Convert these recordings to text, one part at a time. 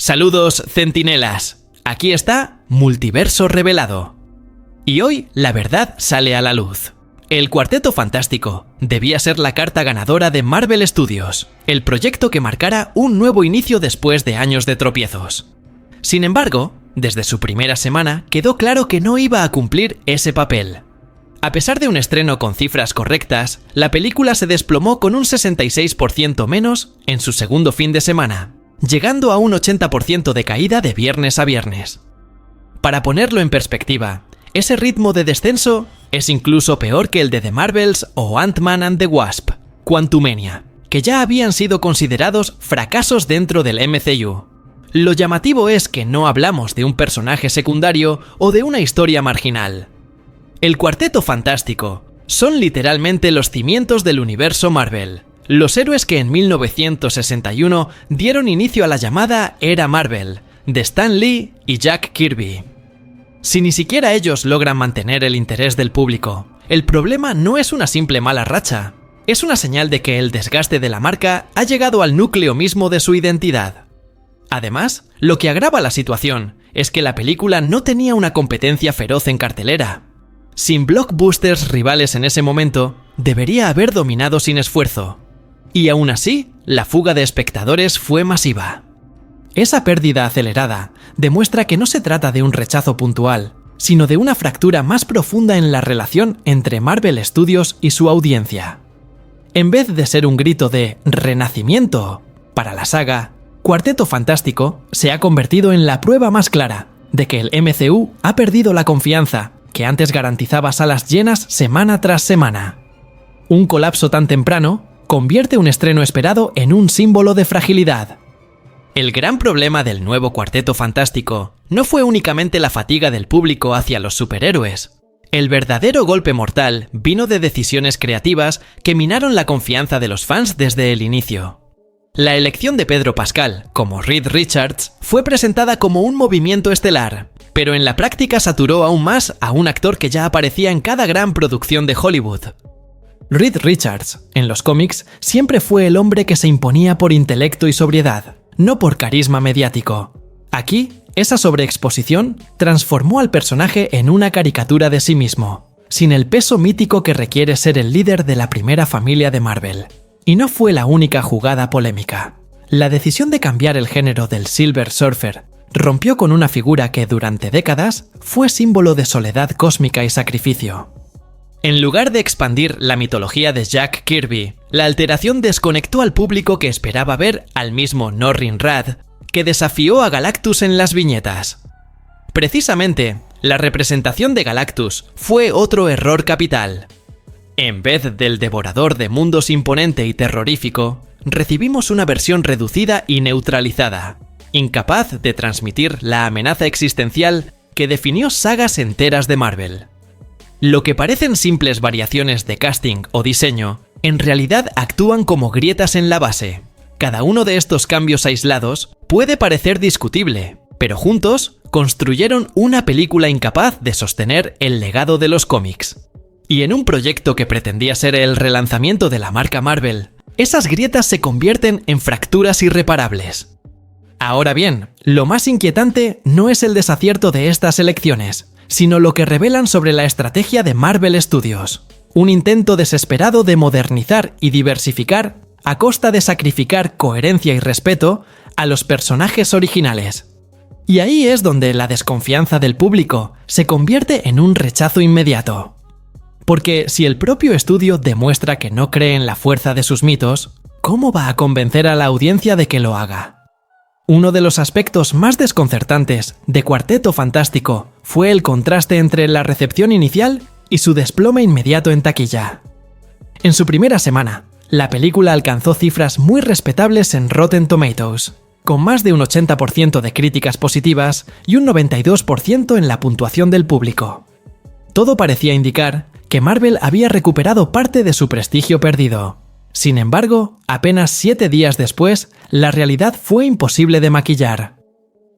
Saludos, centinelas. Aquí está Multiverso Revelado. Y hoy la verdad sale a la luz. El Cuarteto Fantástico debía ser la carta ganadora de Marvel Studios, el proyecto que marcara un nuevo inicio después de años de tropiezos. Sin embargo, desde su primera semana quedó claro que no iba a cumplir ese papel. A pesar de un estreno con cifras correctas, la película se desplomó con un 66% menos en su segundo fin de semana, llegando a un 80% de caída de viernes a viernes. Para ponerlo en perspectiva, ese ritmo de descenso es incluso peor que el de The Marvels o Ant-Man and the Wasp, Quantumania, que ya habían sido considerados fracasos dentro del MCU. Lo llamativo es que no hablamos de un personaje secundario o de una historia marginal. El Cuarteto Fantástico son literalmente los cimientos del universo Marvel, los héroes que en 1961 dieron inicio a la llamada Era Marvel, de Stan Lee y Jack Kirby. Si ni siquiera ellos logran mantener el interés del público, el problema no es una simple mala racha, es una señal de que el desgaste de la marca ha llegado al núcleo mismo de su identidad. Además, lo que agrava la situación es que la película no tenía una competencia feroz en cartelera. Sin blockbusters rivales en ese momento, debería haber dominado sin esfuerzo. Y aún así, la fuga de espectadores fue masiva. Esa pérdida acelerada demuestra que no se trata de un rechazo puntual, sino de una fractura más profunda en la relación entre Marvel Studios y su audiencia. En vez de ser un grito de renacimiento para la saga, Cuarteto Fantástico se ha convertido en la prueba más clara de que el MCU ha perdido la confianza que antes garantizaba salas llenas semana tras semana. Un colapso tan temprano convierte un estreno esperado en un símbolo de fragilidad. El gran problema del nuevo Cuarteto Fantástico no fue únicamente la fatiga del público hacia los superhéroes. El verdadero golpe mortal vino de decisiones creativas que minaron la confianza de los fans desde el inicio. La elección de Pedro Pascal como Reed Richards fue presentada como un movimiento estelar, pero en la práctica saturó aún más a un actor que ya aparecía en cada gran producción de Hollywood. Reed Richards, en los cómics, siempre fue el hombre que se imponía por intelecto y sobriedad, no por carisma mediático. Aquí, esa sobreexposición transformó al personaje en una caricatura de sí mismo, sin el peso mítico que requiere ser el líder de la primera familia de Marvel. Y no fue la única jugada polémica. La decisión de cambiar el género del Silver Surfer rompió con una figura que durante décadas fue símbolo de soledad cósmica y sacrificio. En lugar de expandir la mitología de Jack Kirby, la alteración desconectó al público que esperaba ver al mismo Norrin Radd, que desafió a Galactus en las viñetas. Precisamente, la representación de Galactus fue otro error capital. En vez del devorador de mundos imponente y terrorífico, recibimos una versión reducida y neutralizada, incapaz de transmitir la amenaza existencial que definió sagas enteras de Marvel. Lo que parecen simples variaciones de casting o diseño, en realidad actúan como grietas en la base. Cada uno de estos cambios aislados puede parecer discutible, pero juntos construyeron una película incapaz de sostener el legado de los cómics. Y en un proyecto que pretendía ser el relanzamiento de la marca Marvel, esas grietas se convierten en fracturas irreparables. Ahora bien, lo más inquietante no es el desacierto de estas elecciones, sino lo que revelan sobre la estrategia de Marvel Studios. Un intento desesperado de modernizar y diversificar a costa de sacrificar coherencia y respeto a los personajes originales. Y ahí es donde la desconfianza del público se convierte en un rechazo inmediato. Porque si el propio estudio demuestra que no cree en la fuerza de sus mitos, ¿cómo va a convencer a la audiencia de que lo haga? Uno de los aspectos más desconcertantes de Cuarteto Fantástico fue el contraste entre la recepción inicial y su desplome inmediato en taquilla. En su primera semana, la película alcanzó cifras muy respetables en Rotten Tomatoes, con más de un 80% de críticas positivas y un 92% en la puntuación del público. Todo parecía indicar que Marvel había recuperado parte de su prestigio perdido. Sin embargo, apenas 7 días después, la realidad fue imposible de maquillar.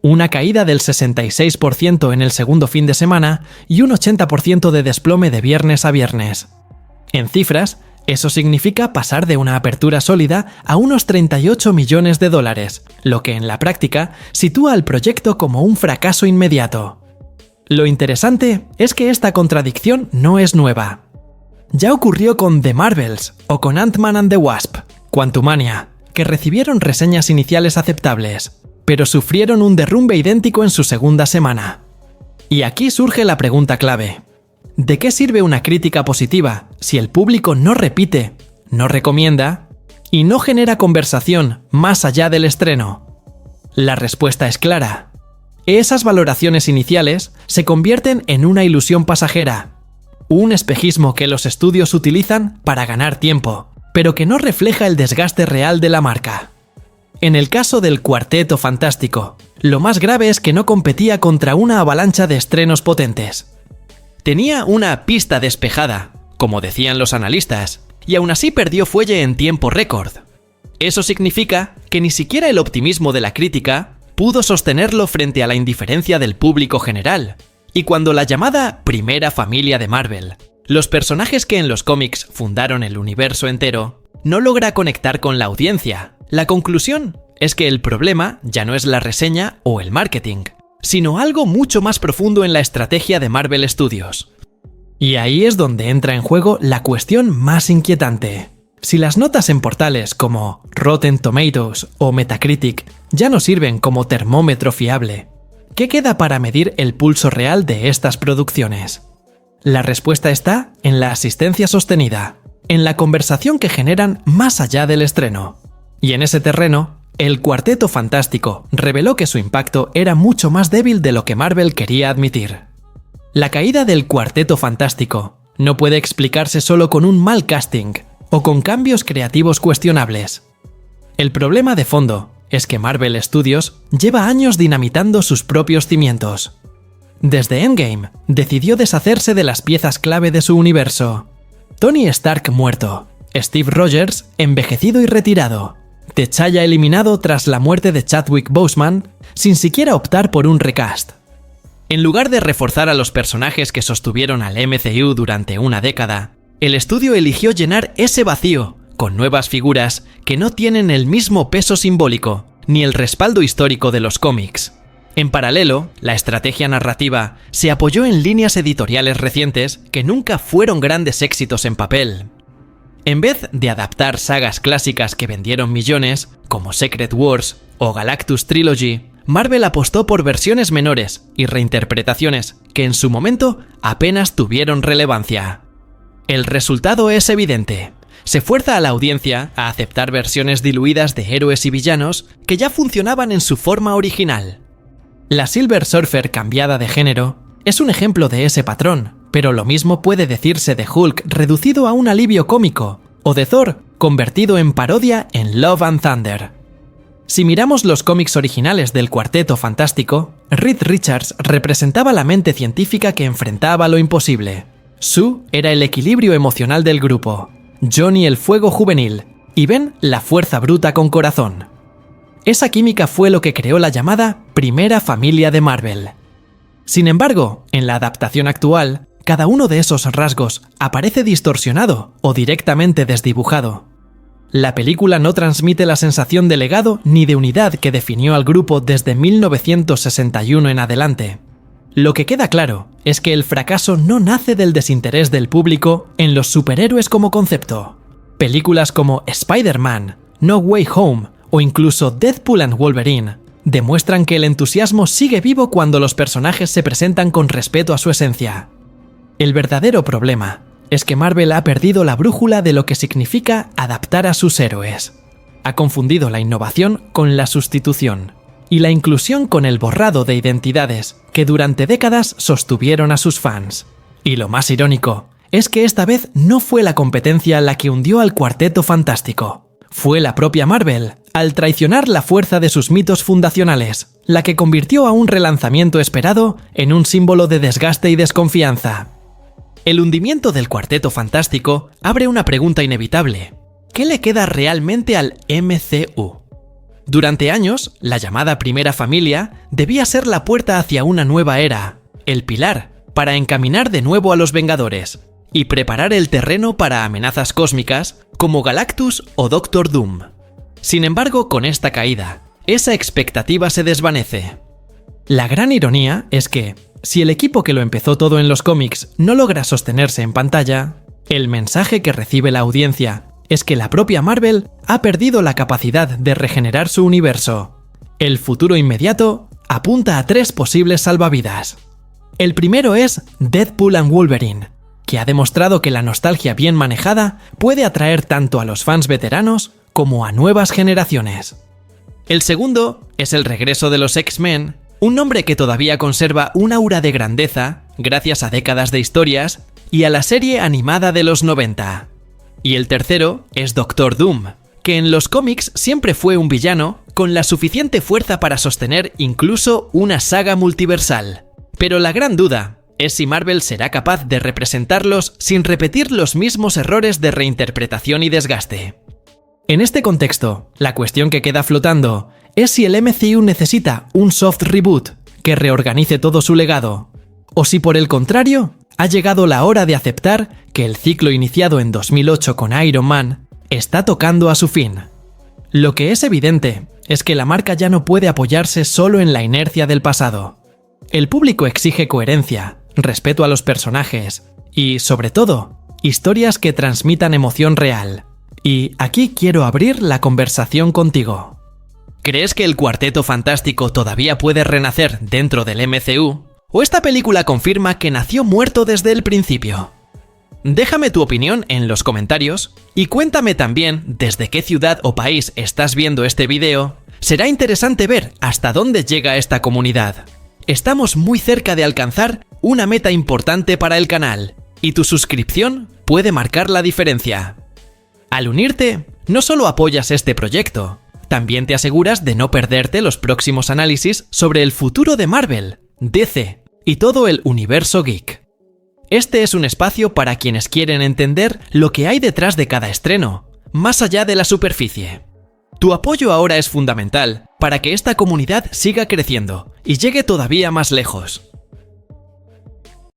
Una caída del 66% en el segundo fin de semana y un 80% de desplome de viernes a viernes. En cifras, Eso significa pasar de una apertura sólida a unos 38 millones de dólares, lo que en la práctica sitúa al proyecto como un fracaso inmediato. Lo interesante es que esta contradicción no es nueva. Ya ocurrió con The Marvels o con Ant-Man and the Wasp, Quantumania, que recibieron reseñas iniciales aceptables, pero sufrieron un derrumbe idéntico en su segunda semana. Y aquí surge la pregunta clave. ¿De qué sirve una crítica positiva si el público no repite, no recomienda y no genera conversación más allá del estreno? La respuesta es clara. Esas valoraciones iniciales se convierten en una ilusión pasajera, un espejismo que los estudios utilizan para ganar tiempo, pero que no refleja el desgaste real de la marca. En el caso del Cuarteto Fantástico, lo más grave es que no competía contra una avalancha de estrenos potentes. Tenía una pista despejada, como decían los analistas, y aún así perdió fuelle en tiempo récord. Eso significa que ni siquiera el optimismo de la crítica pudo sostenerlo frente a la indiferencia del público general. Y cuando la llamada primera familia de Marvel, los personajes que en los cómics fundaron el universo entero, no logra conectar con la audiencia, la conclusión es que el problema ya no es la reseña o el marketing, sino algo mucho más profundo en la estrategia de Marvel Studios. Y ahí es donde entra en juego la cuestión más inquietante. Si las notas en portales como Rotten Tomatoes o Metacritic ya no sirven como termómetro fiable, ¿qué queda para medir el pulso real de estas producciones? La respuesta está en la asistencia sostenida, en la conversación que generan más allá del estreno. Y en ese terreno, el Cuarteto Fantástico reveló que su impacto era mucho más débil de lo que Marvel quería admitir. La caída del Cuarteto Fantástico no puede explicarse solo con un mal casting o con cambios creativos cuestionables. El problema de fondo es que Marvel Studios lleva años dinamitando sus propios cimientos. Desde Endgame, decidió deshacerse de las piezas clave de su universo. Tony Stark muerto, Steve Rogers envejecido y retirado, T'Challa eliminado tras la muerte de Chadwick Boseman, sin siquiera optar por un recast. En lugar de reforzar a los personajes que sostuvieron al MCU durante una década, el estudio eligió llenar ese vacío con nuevas figuras que no tienen el mismo peso simbólico ni el respaldo histórico de los cómics. En paralelo, la estrategia narrativa se apoyó en líneas editoriales recientes que nunca fueron grandes éxitos en papel. En vez de adaptar sagas clásicas que vendieron millones, como Secret Wars o Galactus Trilogy, Marvel apostó por versiones menores y reinterpretaciones que en su momento apenas tuvieron relevancia. El resultado es evidente. Se fuerza a la audiencia a aceptar versiones diluidas de héroes y villanos que ya funcionaban en su forma original. La Silver Surfer cambiada de género es un ejemplo de ese patrón, pero lo mismo puede decirse de Hulk reducido a un alivio cómico, o de Thor convertido en parodia en Love and Thunder. Si miramos los cómics originales del Cuarteto Fantástico, Reed Richards representaba la mente científica que enfrentaba lo imposible. Sue era el equilibrio emocional del grupo, Johnny el fuego juvenil y Ben la fuerza bruta con corazón. Esa química fue lo que creó la llamada primera familia de Marvel. Sin embargo, en la adaptación actual, cada uno de esos rasgos aparece distorsionado o directamente desdibujado. La película no transmite la sensación de legado ni de unidad que definió al grupo desde 1961 en adelante. Lo que queda claro es que el fracaso no nace del desinterés del público en los superhéroes como concepto. Películas como Spider-Man, No Way Home o incluso Deadpool and Wolverine demuestran que el entusiasmo sigue vivo cuando los personajes se presentan con respeto a su esencia. El verdadero problema es que Marvel ha perdido la brújula de lo que significa adaptar a sus héroes. Ha confundido la innovación con la sustitución y la inclusión con el borrado de identidades que durante décadas sostuvieron a sus fans. Y lo más irónico es que esta vez no fue la competencia la que hundió al Cuarteto Fantástico. Fue la propia Marvel, al traicionar la fuerza de sus mitos fundacionales, la que convirtió a un relanzamiento esperado en un símbolo de desgaste y desconfianza. El hundimiento del Cuarteto Fantástico abre una pregunta inevitable. ¿Qué le queda realmente al MCU? Durante años, la llamada Primera Familia debía ser la puerta hacia una nueva era, el pilar para encaminar de nuevo a los Vengadores. y preparar el terreno para amenazas cósmicas como Galactus o Doctor Doom. Sin embargo, con esta caída, esa expectativa se desvanece. La gran ironía es que, si el equipo que lo empezó todo en los cómics no logra sostenerse en pantalla, el mensaje que recibe la audiencia es que la propia Marvel ha perdido la capacidad de regenerar su universo. El futuro inmediato apunta a 3 posibles salvavidas. El primero es Deadpool and Wolverine, que ha demostrado que la nostalgia bien manejada puede atraer tanto a los fans veteranos como a nuevas generaciones. El segundo es el regreso de los X-Men, un nombre que todavía conserva un aura de grandeza gracias a décadas de historias y a la serie animada de los 90. Y el tercero es Doctor Doom, que en los cómics siempre fue un villano con la suficiente fuerza para sostener incluso una saga multiversal. Pero la gran duda es si Marvel será capaz de representarlos sin repetir los mismos errores de reinterpretación y desgaste. En este contexto, la cuestión que queda flotando es si el MCU necesita un soft reboot que reorganice todo su legado, o si por el contrario, ha llegado la hora de aceptar que el ciclo iniciado en 2008 con Iron Man está tocando a su fin. Lo que es evidente es que la marca ya no puede apoyarse solo en la inercia del pasado. El público exige coherencia, respeto a los personajes y, sobre todo, historias que transmitan emoción real. Y aquí quiero abrir la conversación contigo. ¿Crees que el Cuarteto Fantástico todavía puede renacer dentro del MCU? ¿O esta película confirma que nació muerto desde el principio? Déjame tu opinión en los comentarios y cuéntame también desde qué ciudad o país estás viendo este video. Será interesante ver hasta dónde llega esta comunidad. Estamos muy cerca de alcanzar una meta importante para el canal y tu suscripción puede marcar la diferencia. Al unirte, no solo apoyas este proyecto, también te aseguras de no perderte los próximos análisis sobre el futuro de Marvel, DC y todo el universo geek. Este es un espacio para quienes quieren entender lo que hay detrás de cada estreno, más allá de la superficie. Tu apoyo ahora es fundamental para que esta comunidad siga creciendo y llegue todavía más lejos.